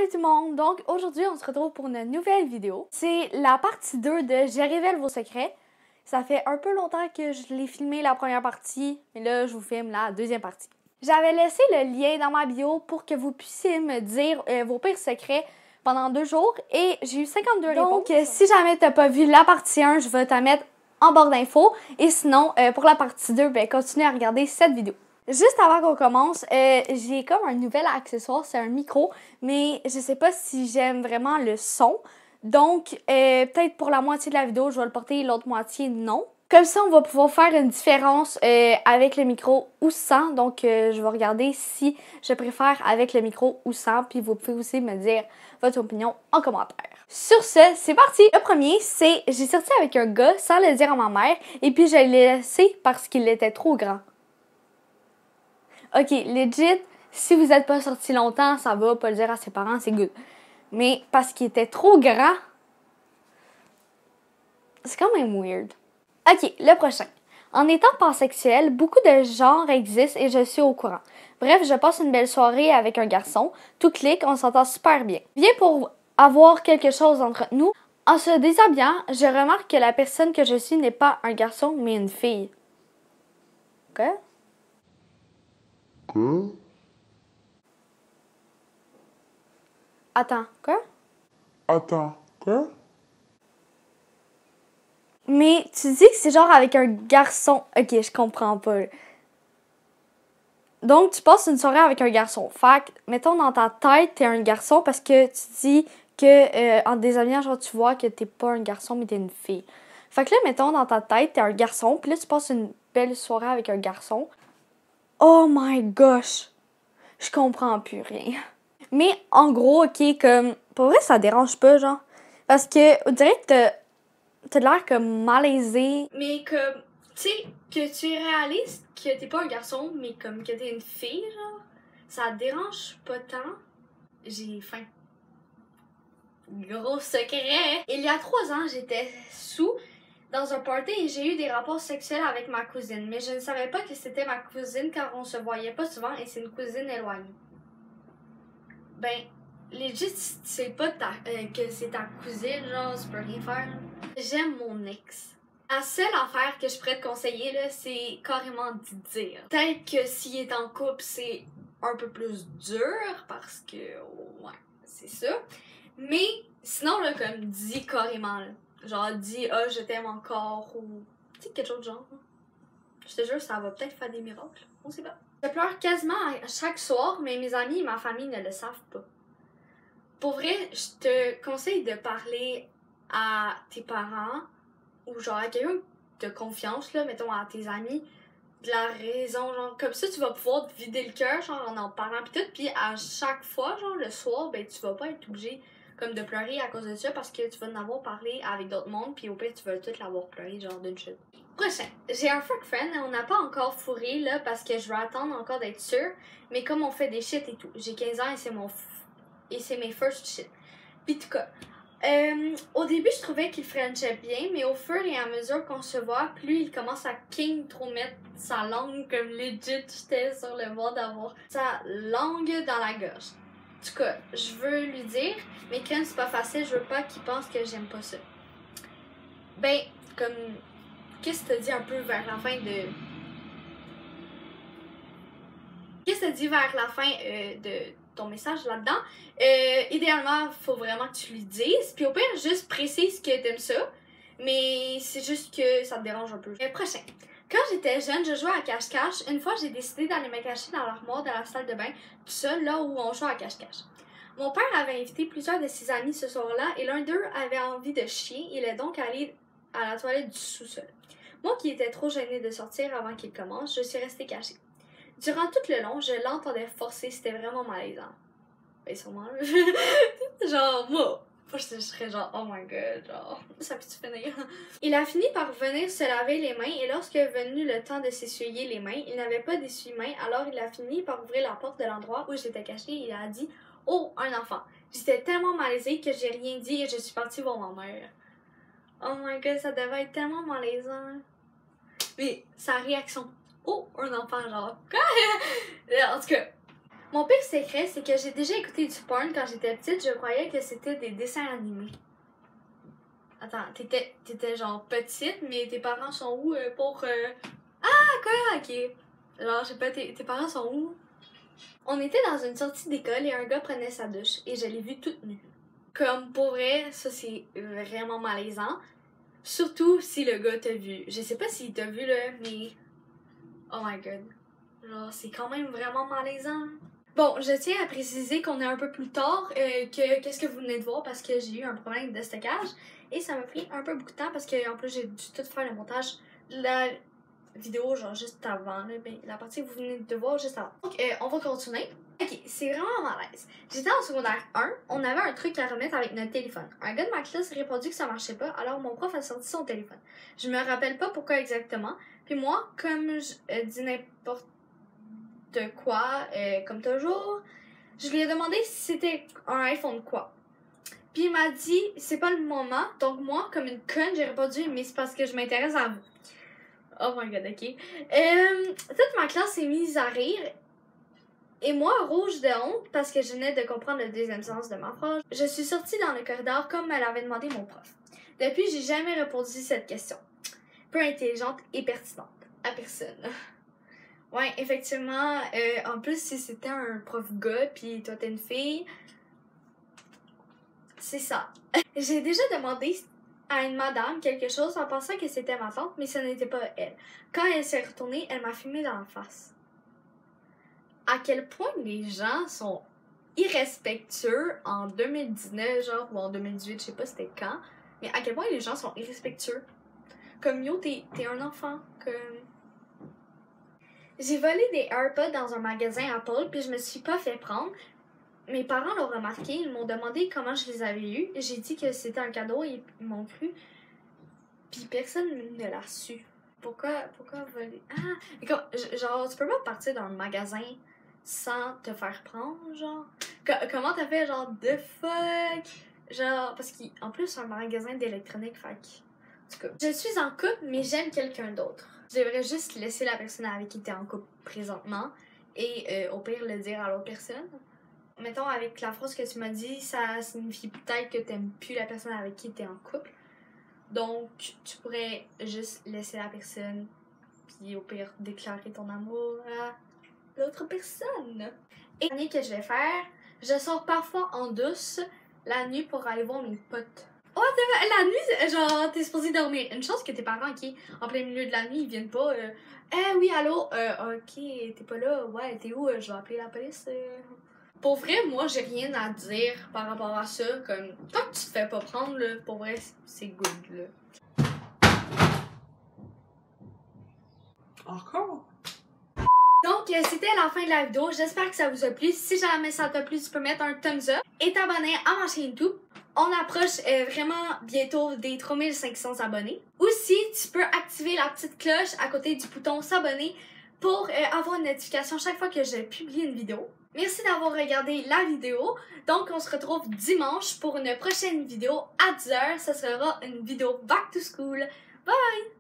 Salut tout le monde! Donc aujourd'hui on se retrouve pour une nouvelle vidéo. C'est la partie 2 de Je révèle vos secrets. Ça fait un peu longtemps que je l'ai filmé la première partie, mais là je vous filme la deuxième partie. J'avais laissé le lien dans ma bio pour que vous puissiez me dire vos pires secrets pendant 2 jours et j'ai eu 52 réponses. Donc si jamais t'as pas vu la partie 1, je vais te mettre en barre d'infos et sinon pour la partie 2, continue à regarder cette vidéo. Juste avant qu'on commence, j'ai comme un nouvel accessoire, c'est un micro, mais je sais pas si j'aime vraiment le son. Donc, peut-être pour la moitié de la vidéo, je vais le porter, l'autre moitié, non. Comme ça, on va pouvoir faire une différence avec le micro ou sans. Donc, je vais regarder si je préfère avec le micro ou sans, puis vous pouvez aussi me dire votre opinion en commentaire. Sur ce, c'est parti! Le premier, c'est j'ai sorti avec un gars sans le dire à ma mère, et puis je l'ai laissé parce qu'il était trop grand. Ok, legit, si vous n'êtes pas sorti longtemps, ça va, pas le dire à ses parents, c'est good. Mais parce qu'il était trop grand, c'est quand même weird. Ok, le prochain. En étant pansexuel, beaucoup de genres existent et je suis au courant. Bref, je passe une belle soirée avec un garçon. Tout clique, on s'entend super bien. Bien pour avoir quelque chose entre nous. En se déshabillant, je remarque que la personne que je suis n'est pas un garçon, mais une fille. Ok? Quoi? Attends, quoi? Attends, quoi? Mais tu dis que c'est genre avec un garçon. Ok, je comprends pas. Donc, tu passes une soirée avec un garçon. Fait que, mettons dans ta tête, t'es un garçon parce que tu dis que en te déshabillant, genre, tu vois que t'es pas un garçon, mais t'es une fille. Fait que là, mettons dans ta tête, t'es un garçon, puis là, tu passes une belle soirée avec un garçon. Oh my gosh! Je comprends plus rien. Mais en gros, ok, comme. Pour vrai, ça dérange pas, genre. Parce que, on dirait que t'as l'air comme malaisé. Mais comme, tu sais, que tu réalises que t'es pas un garçon, mais comme que t'es une fille, genre, ça te dérange pas tant. J'ai faim. Gros secret! Il y a 3 ans, j'étais sous dans un party et j'ai eu des rapports sexuels avec ma cousine. Mais je ne savais pas que c'était ma cousine car on se voyait pas souvent et c'est une cousine éloignée. Ben, legit, tu sais pas que c'est ta cousine, genre, tu peux rien faire. J'aime mon ex. La seule affaire que je pourrais te conseiller, là, c'est carrément d'y dire. Peut-être que s'il est en couple, c'est un peu plus dur, parce que, ouais, c'est ça. Mais, sinon, là, comme, dis carrément, là. Genre, dis, ah, je t'aime encore, ou, tu sais, quelque chose de genre. Je te jure, ça va peut-être faire des miracles. On sait pas. Je pleure quasiment à chaque soir, mais mes amis et ma famille ne le savent pas. Pour vrai, je te conseille de parler à tes parents ou genre à quelqu'un de confiance, là, mettons à tes amis, de la raison, genre, comme ça tu vas pouvoir te vider le cœur, genre en parlant pis tout, pis à chaque fois, genre le soir, ben tu vas pas être obligé comme de pleurer à cause de ça parce que tu vas en avoir parlé avec d'autres mondes, pis au pire tu vas tout l'avoir pleuré, genre d'une chute. Prochain, j'ai un fuck friend, on n'a pas encore fourré là parce que je vais attendre encore d'être sûre, mais comme on fait des shit et tout, j'ai 15 ans et c'est mes first shit. Pis en tout cas, au début, je trouvais qu'il frenchait bien, mais au fur et à mesure qu'on se voit, plus il commence à trop mettre sa langue comme legit. J'étais sur le bord d'avoir sa langue dans la gorge. En tout cas, je veux lui dire, mais quand c'est pas facile, je veux pas qu'il pense que j'aime pas ça. Ben, comme, qu'est-ce que t'as dit un peu vers la fin de... Qu'est-ce que t'as dit vers la fin de ton message là-dedans? Idéalement, faut vraiment que tu lui dises. Puis au pire, juste précise que t'aimes ça. Mais c'est juste que ça te dérange un peu. Prochain. Quand j'étais jeune, je jouais à cache-cache. Une fois, j'ai décidé d'aller me cacher dans l'armoire de la salle de bain, tout seul, là où on joue à cache-cache. Mon père avait invité plusieurs de ses amis ce soir-là et l'un d'eux avait envie de chier. Il est donc allé à la toilette du sous-sol. Moi qui étais trop gênée de sortir avant qu'il commence, je suis restée cachée. Durant tout le long, je l'entendais forcer, c'était vraiment malaisant. Ben sûrement, genre, moi, je serais genre, oh my god, genre, ça peut-tu finir? Il a fini par venir se laver les mains et lorsque est venu le temps de s'essuyer les mains, il n'avait pas d'essuie-mains, alors il a fini par ouvrir la porte de l'endroit où j'étais cachée et il a dit « Oh, un enfant ». J'étais tellement malaisée que j'ai rien dit et je suis partie voir ma mère. Oh my god, ça devait être tellement malaisant. Mais sa réaction... Oh, un enfant, genre. Quoi? En tout cas, Mon pire secret, c'est que j'ai déjà écouté du porn quand j'étais petite. Je croyais que c'était des dessins animés. Attends, t'étais genre petite, mais tes parents sont où pour... Ah, quoi? Ok. Genre, je sais pas, tes parents sont où? On était dans une sortie d'école et un gars prenait sa douche et je l'ai vu toute nue. Comme pour vrai, ça c'est vraiment malaisant. Surtout si le gars t'a vu. Je sais pas s'il t'a vu là, mais... Oh my god. Genre, c'est quand même vraiment malaisant. Bon, je tiens à préciser qu'on est un peu plus tard que qu'est-ce que vous venez de voir parce que j'ai eu un problème de stockage et ça m'a pris un peu beaucoup de temps parce que en plus j'ai dû tout faire le montage de la vidéo genre juste avant, là, ben, la partie que vous venez de voir juste avant. Donc on va continuer. Ok, c'est vraiment malaise. J'étais en secondaire 1, on avait un truc à remettre avec notre téléphone. Un gars de ma classe a répondu que ça marchait pas, alors mon prof a sorti son téléphone. Je me rappelle pas pourquoi exactement, puis moi, comme je dis n'importe quoi, comme toujours, je lui ai demandé si c'était un iPhone quoi. Puis il m'a dit, c'est pas le moment. Donc moi, comme une conne, j'ai répondu, mais c'est parce que je m'intéresse à vous. Oh my god, ok. Toute ma classe s'est mise à rire. Et moi, rouge de honte, parce que je venais de comprendre le deuxième sens de ma phrase, je suis sortie dans le corridor comme me l'avait demandé mon prof. Depuis, j'ai jamais répondu cette question. Peu intelligente et pertinente. À personne. Ouais, effectivement. En plus, si c'était un prof gars, puis toi t'es une fille, c'est ça. J'ai déjà demandé à une madame quelque chose en pensant que c'était ma tante, mais ce n'était pas elle. Quand elle s'est retournée, elle m'a fumé dans la face. À quel point les gens sont irrespectueux en 2019, genre, ou en 2018, je sais pas c'était quand, mais à quel point les gens sont irrespectueux. Comme yo, t'es un enfant, comme... J'ai volé des AirPods dans un magasin Apple, puis je me suis pas fait prendre. Mes parents l'ont remarqué, ils m'ont demandé comment je les avais eus. J'ai dit que c'était un cadeau et ils m'ont cru. Puis personne ne l'a su. Pourquoi voler? Ah! Genre, tu peux pas partir d'un magasin sans te faire prendre, genre? Comment t'as fait, genre, the fuck? Genre, parce qu'en plus, c'est un magasin d'électronique, fait que... En tout cas, je suis en couple, mais j'aime quelqu'un d'autre. Je devrais juste laisser la personne avec qui t'es en couple présentement et au pire le dire à l'autre personne. Mettons, avec la phrase que tu m'as dit, ça signifie peut-être que t'aimes plus la personne avec qui t'es en couple. Donc, tu pourrais juste laisser la personne, puis au pire, déclarer ton amour à l'autre personne. Et l'année que je vais faire, je sors parfois en douce la nuit pour aller voir mes potes. Oh, la nuit, genre, t'es supposé dormir. Une chance que tes parents, qui en plein milieu de la nuit, ils viennent pas. Oui, allô, ok, t'es pas là, ouais, t'es où? Je vais appeler la police. Pour vrai, moi, j'ai rien à dire par rapport à ça. Comme, tant que tu te fais pas prendre, là, pour vrai, c'est good, là. Encore? Donc, c'était la fin de la vidéo. J'espère que ça vous a plu. Si jamais ça t'a plu, tu peux mettre un thumbs up et t'abonner à ma chaîne YouTube. On approche vraiment bientôt des 3500 abonnés. Aussi, tu peux activer la petite cloche à côté du bouton s'abonner pour avoir une notification chaque fois que je publie une vidéo. Merci d'avoir regardé la vidéo. Donc, on se retrouve dimanche pour une prochaine vidéo à 10h. Ce sera une vidéo back to school. Bye!